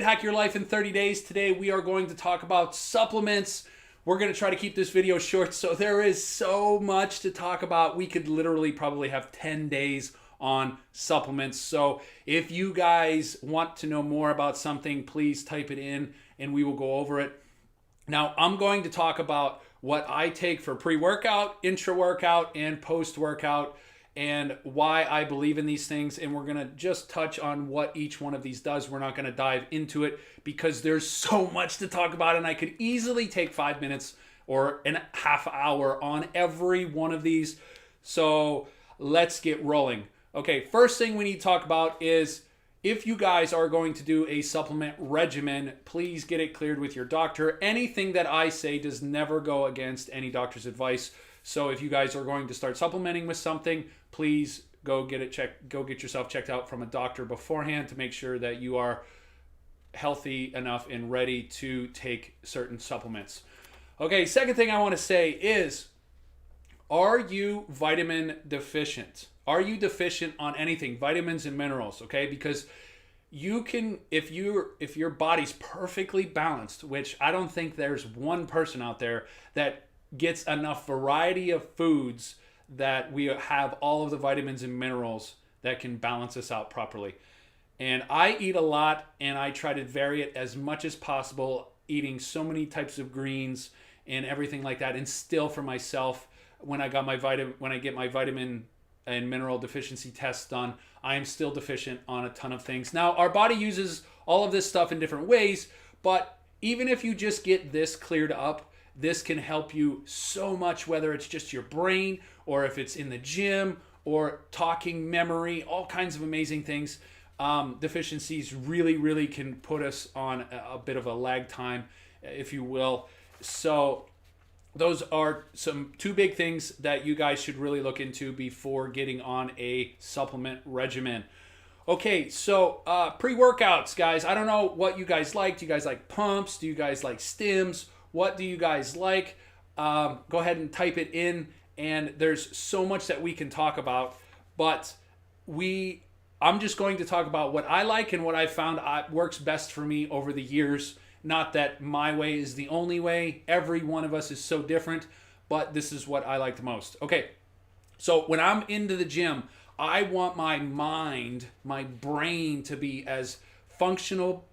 Hack your life in 30 days. Today we are going to talk about supplements. We're going to try to keep this video short, so there is so much to talk about. We could literally probably have 10 days on supplements. So if you guys want to know more about something, please type it in and we will go over it. Now, I'm going to talk about what I take for pre-workout, intra-workout, and post-workout, and why I believe in these things. And we're going to just touch on what each one of these does. We're not going to dive into it because there's so much to talk about, and I could easily take 5 minutes or a half hour on every one of these. So let's get rolling. Okay, first thing we need to talk about is if you guys are going to do a supplement regimen, please get it cleared with your doctor. Anything that I say does never go against any doctor's advice. So if you guys are going to start supplementing with something, please go get it checked. Go get yourself checked out from a doctor beforehand to make sure that you are healthy enough and ready to take certain supplements. Okay, second thing I want to say is, are you vitamin deficient? Are you deficient on anything, vitamins and minerals? Okay, because you can, if your body's perfectly balanced, which I don't think there's one person out there that gets enough variety of foods that we have all of the vitamins and minerals that can balance us out properly. And I eat a lot, and I try to vary it as much as possible, eating so many types of greens and everything like that. And still, for myself, when I get my vitamin and mineral deficiency tests done, I am still deficient on a ton of things. Now, our body uses all of this stuff in different ways, but even if you just get this cleared up, this can help you so much, whether it's just your brain or if it's in the gym or talking, memory, all kinds of amazing things. Deficiencies really can put us on a bit of a lag time, if you will. So those are two big things that you guys should really look into before getting on a supplement regimen. Okay, so pre-workouts, guys. I don't know what you guys like. Do you guys like pumps? Do you guys like stims? What do you guys like? Go ahead and type it in, and there's so much that we can talk about, but I'm just going to talk about what I like and what I found works best for me over the years. Not that my way is the only way. Every one of us is so different, but this is what I like the most. Okay, so when I'm into the gym, I want my mind, my brain to be as functional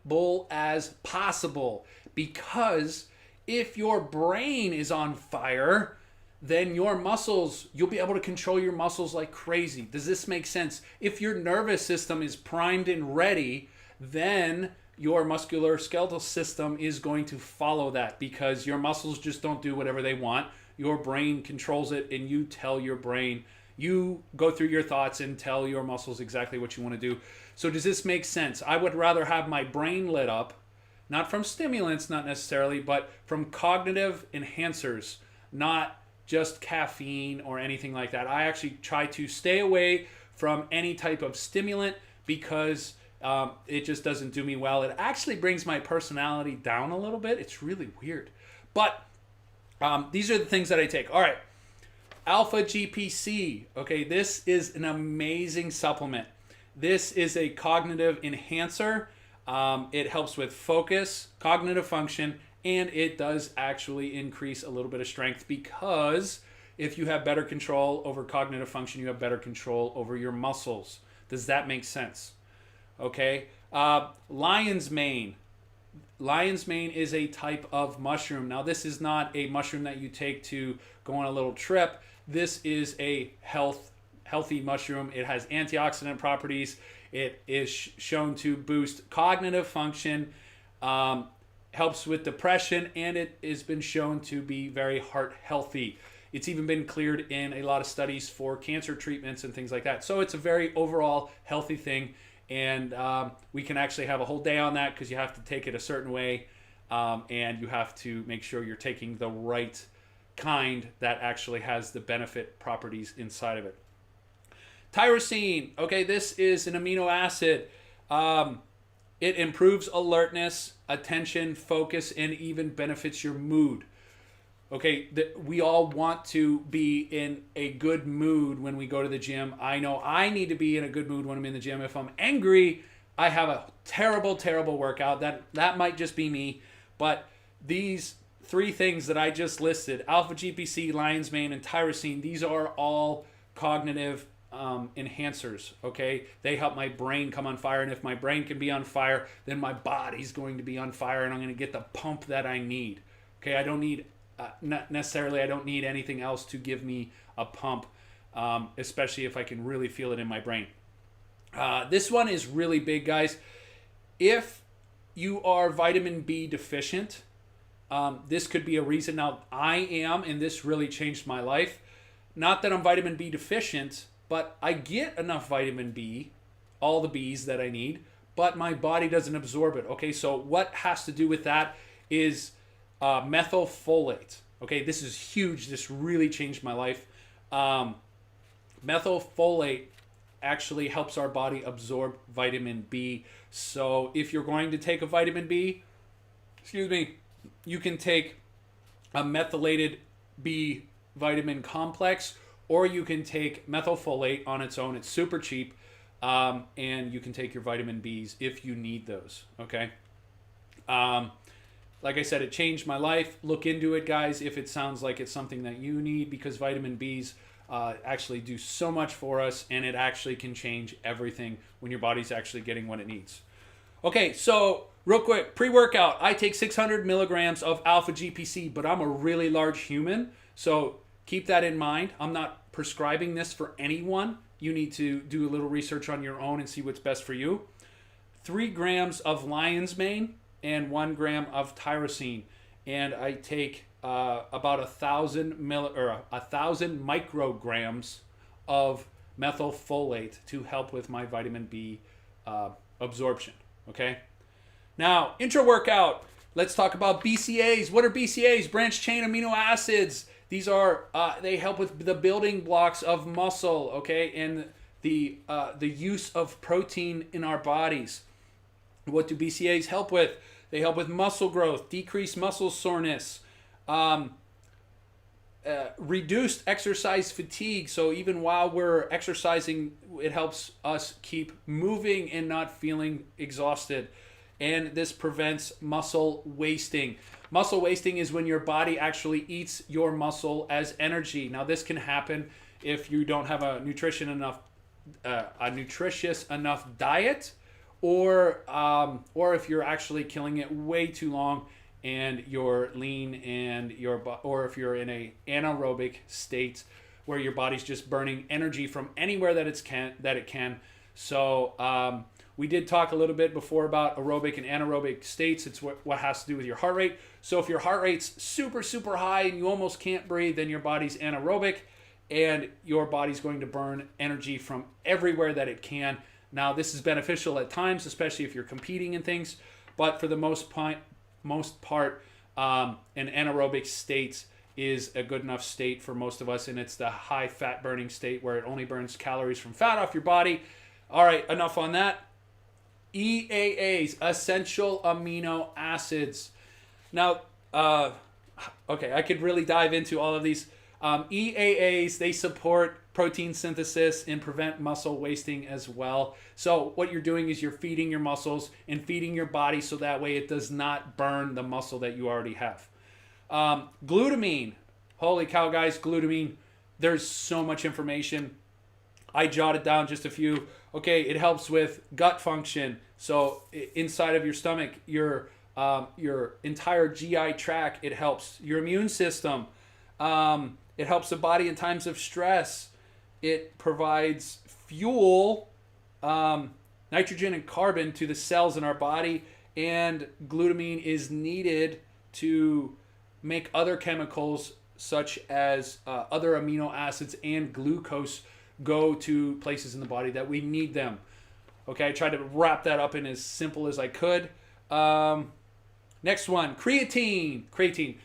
as possible, because if your brain is on fire, then your muscles, you'll be able to control your muscles like crazy. Does this make sense? If your nervous system is primed and ready, then your musculoskeletal system is going to follow that, because your muscles just don't do whatever they want. Your brain controls it, and you tell your brain, you go through your thoughts and tell your muscles exactly what you want to do. So does this make sense? I would rather have my brain lit up, not from stimulants, not necessarily, but from cognitive enhancers, not just caffeine or anything like that. I actually try to stay away from any type of stimulant because it just doesn't do me well. It actually brings my personality down a little bit. It's really weird. But these are the things that I take. All right. Alpha GPC. Okay, this is an amazing supplement. This is a cognitive enhancer. It helps with focus, cognitive function, and it does actually increase a little bit of strength, because if you have better control over cognitive function, you have better control over your muscles. Does that make sense? Okay. Lion's mane. Lion's mane is a type of mushroom. Now, this is not a mushroom that you take to go on a little trip. This is a healthy mushroom. It has antioxidant properties. It is shown to boost cognitive function, helps with depression, and it has been shown to be very heart healthy. It's even been cleared in a lot of studies for cancer treatments and things like that. So it's a very overall healthy thing, and we can actually have a whole day on that, because you have to take it a certain way, and you have to make sure you're taking the right kind that actually has the benefit properties inside of it. Tyrosine. Okay, this is an amino acid. It improves alertness, attention, focus, and even benefits your mood. Okay, we all want to be in a good mood when we go to the gym. I know I need to be in a good mood when I'm in the gym. If I'm angry, I have a terrible, terrible workout. That might just be me, but these three things that I just listed, alpha GPC, lion's mane, and tyrosine, these are all cognitive enhancers. Okay, they help my brain come on fire, and if my brain can be on fire, then my body's going to be on fire, and I'm going to get the pump that I need. Okay, I don't need not necessarily, I don't need anything else to give me a pump, especially if I can really feel it in my brain. This one is really big, guys. If you are vitamin B deficient, this could be a reason. Now, I am, and this really changed my life. Not that I'm vitamin B deficient, but I get enough vitamin B, all the Bs that I need, but my body doesn't absorb it. Okay, so what has to do with that is methylfolate. Okay, this is huge. This really changed my life. Methylfolate actually helps our body absorb vitamin B. So if you're going to take a vitamin B, you can take a methylated B vitamin complex, or you can take methylfolate on its own. It's super cheap, and you can take your vitamin Bs if you need those. Okay. Like I said, it changed my life. Look into it, guys, if it sounds like it's something that you need, because vitamin Bs actually do so much for us, and it actually can change everything when your body's actually getting what it needs. Okay, so real quick, pre-workout, I take 600 milligrams of alpha GPC, but I'm a really large human, so keep that in mind. I'm not prescribing this for anyone. You need to do a little research on your own and see what's best for you. 3 grams of lion's mane and 1 gram of tyrosine, and I take about 1,000 micrograms of methylfolate to help with my vitamin B absorption. Okay. Now, intra-workout, let's talk about BCAAs. What are BCAAs? Branched chain amino acids. These are they help with the building blocks of muscle. Okay, and the use of protein in our bodies. What do BCAAs help with? They help with muscle growth, decreased muscle soreness, reduced exercise fatigue. So even while we're exercising, it helps us keep moving and not feeling exhausted. And this prevents muscle wasting. Muscle wasting is when your body actually eats your muscle as energy. Now, this can happen if you don't have a nutritious enough diet, or if you're actually killing it way too long and you're lean, and or if you're in a anaerobic state where your body's just burning energy from anywhere that it can. So we did talk a little bit before about aerobic and anaerobic states. It's what has to do with your heart rate. So if your heart rate's super, super high and you almost can't breathe, then your body's anaerobic, and your body's going to burn energy from everywhere that it can. Now, this is beneficial at times, especially if you're competing in things, but for the most part, an anaerobic state is a good enough state for most of us, and it's the high fat burning state where it only burns calories from fat off your body. All right, enough on that. EAAs, essential amino acids. Now, okay, I could really dive into all of these. EAAs, they support protein synthesis and prevent muscle wasting as well. So what you're doing is you're feeding your muscles and feeding your body so that way it does not burn the muscle that you already have. Glutamine. Holy cow, guys, glutamine. There's so much information. I jotted down just a few. Okay, it helps with gut function. So inside of your stomach, your entire GI tract, it helps. Your immune system. It helps the body in times of stress. It provides fuel, nitrogen and carbon to the cells in our body, and glutamine is needed to make other chemicals such as other amino acids and glucose go to places in the body that we need them. Okay, I tried to wrap that up in as simple as I could. Next one, creatine. Creatine.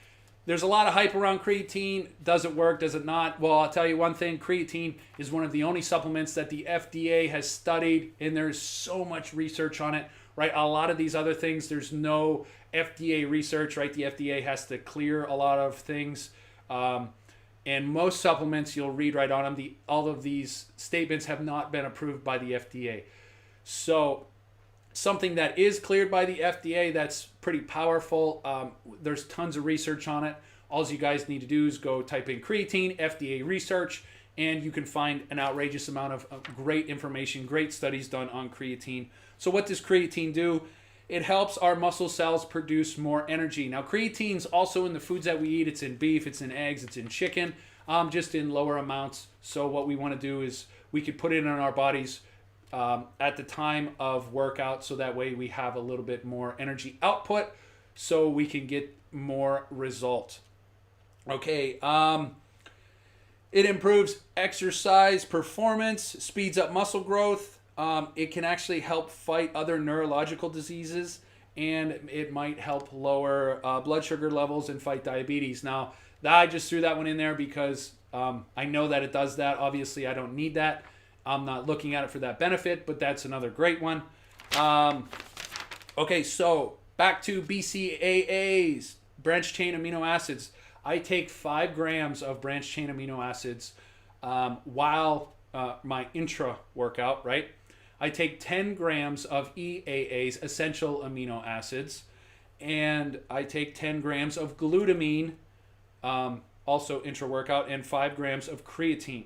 There's a lot of hype around creatine. Does it work? Does it not? Well, I'll tell you one thing. Creatine is one of the only supplements that the FDA has studied, and there's so much research on it, right? A lot of these other things, there's no FDA research, right? The FDA has to clear a lot of things. And most supplements, you'll read right on them, all of these statements have not been approved by the FDA. So something that is cleared by the FDA. That's pretty powerful. There's tons of research on it. All you guys need to do is go type in creatine, FDA research, and you can find an outrageous amount of great information, great studies done on creatine. So what does creatine do? It helps our muscle cells produce more energy. Now, creatine's also in the foods that we eat. It's in beef, it's in eggs, it's in chicken, just in lower amounts. So what we want to do is we could put it in our bodies at the time of workout, so that way we have a little bit more energy output so we can get more result. Okay, it improves exercise performance, speeds up muscle growth. It can actually help fight other neurological diseases, and it might help lower blood sugar levels and fight diabetes. Now, I just threw that one in there because I know that it does that. Obviously, I don't need that. I'm not looking at it for that benefit, but that's another great one. Okay, so back to BCAAs, branched chain amino acids. I take 5 grams of branched chain amino acids while my intra workout, right? I take 10 grams of EAAs, essential amino acids, and I take 10 grams of glutamine, also intra workout, and 5 grams of creatine.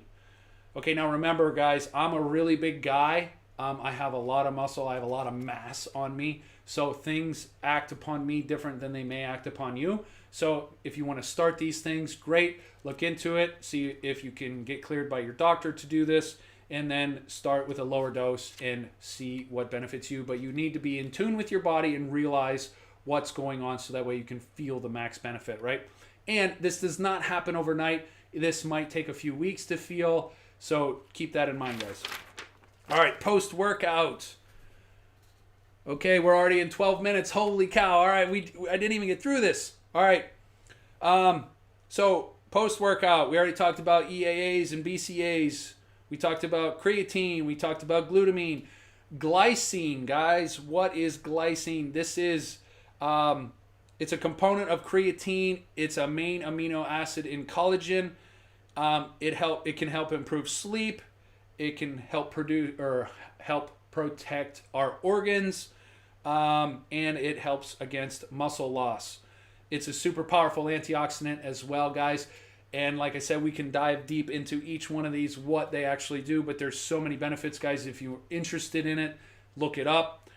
Okay, now remember, guys, I'm a really big guy. I have a lot of muscle. I have a lot of mass on me. So things act upon me different than they may act upon you. So if you want to start these things, great. Look into it. See if you can get cleared by your doctor to do this. And then start with a lower dose and see what benefits you. But you need to be in tune with your body and realize what's going on so that way you can feel the max benefit, right? And this does not happen overnight. This might take a few weeks to feel. So keep that in mind, guys. All right, post-workout. Okay, we're already in 12 minutes. Holy cow. All right, I didn't even get through this. All right. So post-workout, we already talked about EAAs and BCAAs. We talked about creatine. We talked about glutamine. Glycine, guys. What is glycine? This is, it's a component of creatine. It's a main amino acid in collagen. It can help improve sleep. It can help produce or help protect our organs, and it helps against muscle loss. It's a super powerful antioxidant as well, guys. And like I said, we can dive deep into each one of these, what they actually do, but there's so many benefits, guys. If you're interested in it, look it up.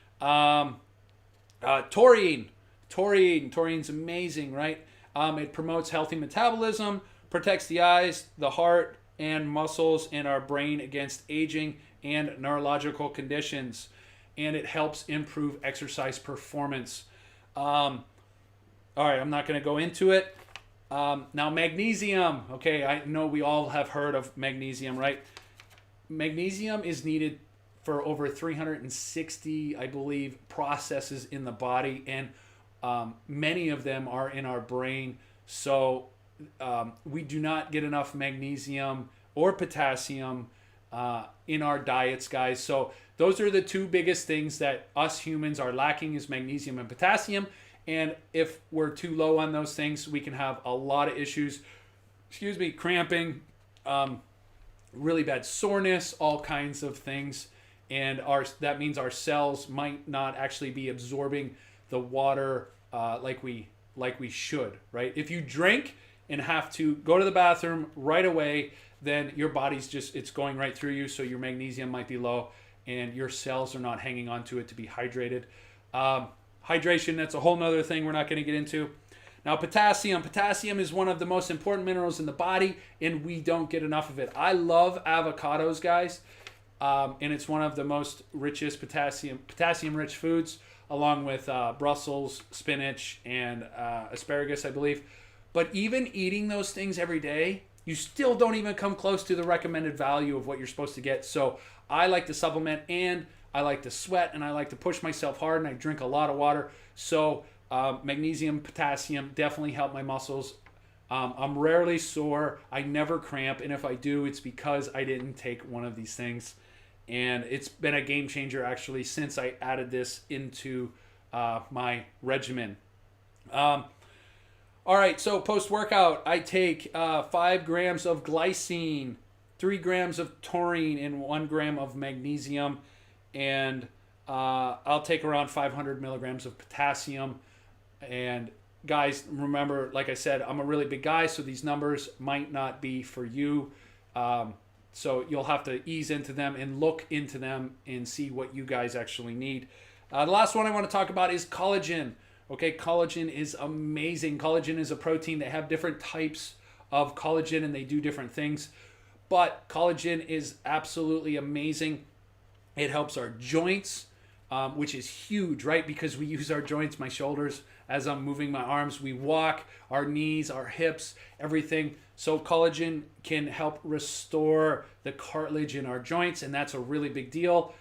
Taurine. Taurine's amazing, right? It promotes healthy metabolism, protects the eyes, the heart, and muscles in our brain against aging and neurological conditions. And it helps improve exercise performance. All right, I'm not going to go into it. Now, magnesium. Okay, I know we all have heard of magnesium, right? Magnesium is needed for over 360, I believe, processes in the body, and many of them are in our brain. So we do not get enough magnesium or potassium in our diets, guys. So those are the two biggest things that us humans are lacking, is magnesium and potassium. And if we're too low on those things, we can have a lot of issues. Cramping, really bad soreness, all kinds of things. And that means our cells might not actually be absorbing the water like we should, right? If you drink and have to go to the bathroom right away, then your body's it's going right through you, so your magnesium might be low and your cells are not hanging on to it to be hydrated. Hydration, that's a whole nother thing we're not going to get into. Now, potassium. Potassium is one of the most important minerals in the body, and we don't get enough of it. I love avocados, guys, and it's one of the most richest potassium-rich foods, along with Brussels, spinach, and asparagus, I believe. But even eating those things every day, you still don't even come close to the recommended value of what you're supposed to get. So I like to supplement, and I like to sweat, and I like to push myself hard, and I drink a lot of water. So magnesium, potassium definitely help my muscles. I'm rarely sore. I never cramp, and if I do, it's because I didn't take one of these things. And it's been a game changer, actually, since I added this into my regimen. All right, so post-workout, I take 5 grams of glycine, 3 grams of taurine, and 1 gram of magnesium. And I'll take around 500 milligrams of potassium. And guys, remember, like I said, I'm a really big guy, so these numbers might not be for you. So you'll have to ease into them and look into them and see what you guys actually need. The last one I want to talk about is collagen. Okay, collagen is amazing. Collagen is a protein. They have different types of collagen and they do different things. But collagen is absolutely amazing. It helps our joints, which is huge, right? Because we use our joints, my shoulders, as I'm moving my arms. We walk, our knees, our hips, everything. So collagen can help restore the cartilage in our joints, and that's a really big deal.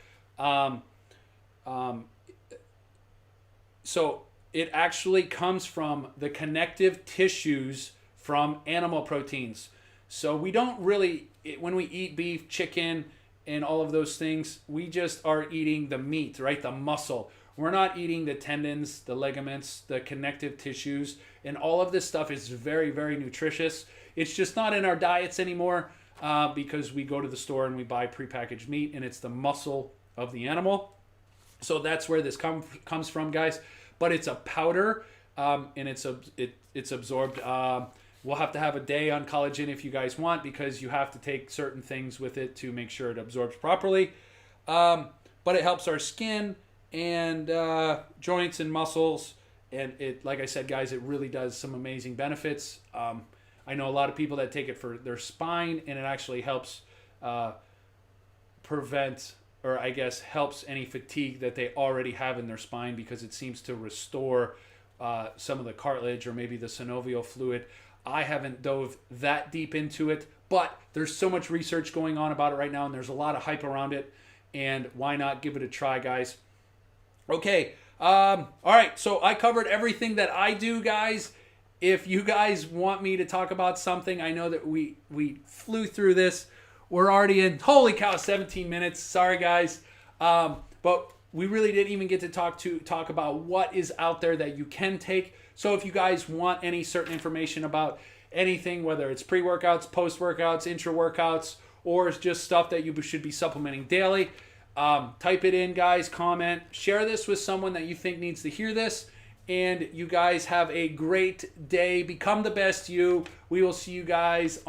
So it actually comes from the connective tissues from animal proteins. So we don't really, when we eat beef, chicken, and all of those things, we just are eating the meat, right? The muscle. We're not eating the tendons, the ligaments, the connective tissues, and all of this stuff is very, very nutritious. It's just not in our diets anymore because we go to the store and we buy prepackaged meat, and it's the muscle of the animal. So that's where this comes from, guys. But it's a powder, and it's absorbed. We'll have to have a day on collagen if you guys want, because you have to take certain things with it to make sure it absorbs properly. But it helps our skin and joints and muscles. And it, like I said, guys, it really does some amazing benefits. I know a lot of people that take it for their spine, and it actually helps prevent, or I guess helps any fatigue that they already have in their spine, because it seems to restore some of the cartilage or maybe the synovial fluid. I haven't dove that deep into it, but there's so much research going on about it right now, and there's a lot of hype around it, and why not give it a try, guys? Okay, all right, so I covered everything that I do, guys. If you guys want me to talk about something, I know that we flew through this. We're already in, holy cow, 17 minutes. Sorry, guys. But we really didn't even get to talk about what is out there that you can take. So if you guys want any certain information about anything, whether it's pre-workouts, post-workouts, intra-workouts, or it's just stuff that you should be supplementing daily, type it in, guys, comment, share this with someone that you think needs to hear this, and you guys have a great day. Become the best you. We will see you guys on